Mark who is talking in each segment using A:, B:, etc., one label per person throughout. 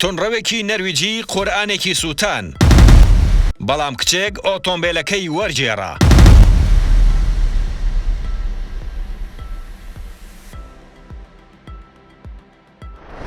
A: تونڕەوێکی نەرویجی قورئانێکی سووتان، بەڵام کچێک ئۆتۆمبیلەکەی وەرگێڕا.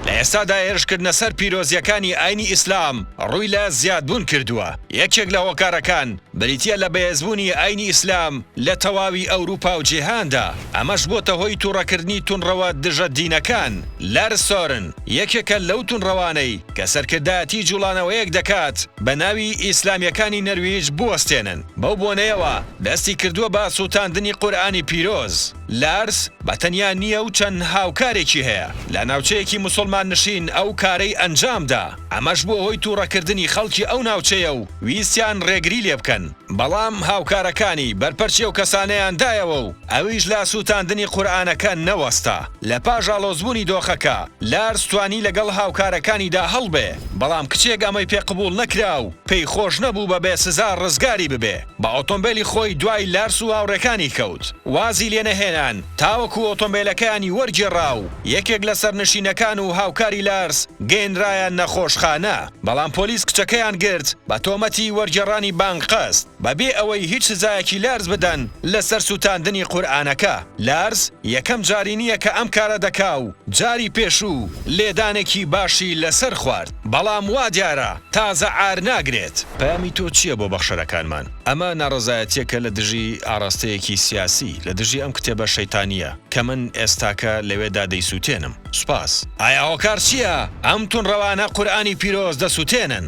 A: لە ئێستادا هێرشکردنە سەر پیرۆزیەکانی ئاینی ئیسلام ڕووی لە زیادبوون کردووە. یەکێک لە هۆکارەکان بریتیە لە بەهێزبوونی ئاینی ئیسلام لە تەواوی ئەوروپا و جیهاندا. ئەمەش بۆتە هۆی تووڕەکردنی تونڕەوە دژە دینەکان. لارس سۆرن یەکێکە لەو تونڕەوانەی کە سەرکردایەتی جوڵانەوەیەک دەکات بە ناوی ئیسلامیەکانی نەرویج بوەستێنن. بەو بۆنەیەوە دەستی کردووە بە سووتاندنی قورئانی پیرۆز. لارس بەتەنیا نییە و چەند هاوکارێکی هەیە لە ناوچەیەکی موسڵمان نشین ئەو کارەی ئەنجامدا. ئەمەش بۆ هۆی تووڕەکردنی خەڵکی ئەو ناوچەیە و ویستیان ڕێگری لێ بکەن. بەڵام هاوکارەکانی بەرپەرچی ئەو کەسانەیان دایەوە و ئەویش لە سووتاندنی قورئانەکە نەوەستا. لە پاش ئاڵۆزبوونی دۆخەکە لارس توانی لەگەڵ هاوکارەکانیدا هەڵبێ، بەڵام کچێک ئەمەی پێ قبوڵ نەکرا و پێی خۆش نەبوو بە بێسزا ڕزگاری ببێ. بە ئۆتۆمبیلی خۆی دوای لارس و هاوڕێکانی کەوت. وازی لێ نەهێنان تاوەکو ئۆتۆمبیلەکانی وەرگێڕا و یەکێک لە سەرنشینەکان و هاوکاری لارس گەیەنرایان نەخۆشخانە. بەڵام پۆلیس کچەکەیان گرت بە تۆمەتی وەرگێڕانی بانقەست بەبێ ئەوەی هیچ سزایەکی لارس بدەن لەسەر سووتاندنی قورئانەکە. لارس یەکەم جاری نییە کە ئەم کارە دەکا و جاری پێشوو لێدانێکی باشی لەسەر خوارد. بەڵام وا دیارە تازە عار ناگرێت. پەیامی تۆ چییە بۆ بەخشەرەکانمان؟ ئەمە ناڕەزایەتیەکە لە دژی ئاڕاستەیەکی سیاسی لە دژی ئەم کتێبە شەیتانیە کە من ئێستاکە لەوێدا دەیسووتێنم. سوپاس. ئایا هۆکار چییە؟ ئەم تونڕەوانە قورئانی پیرۆز دەسووتێنن.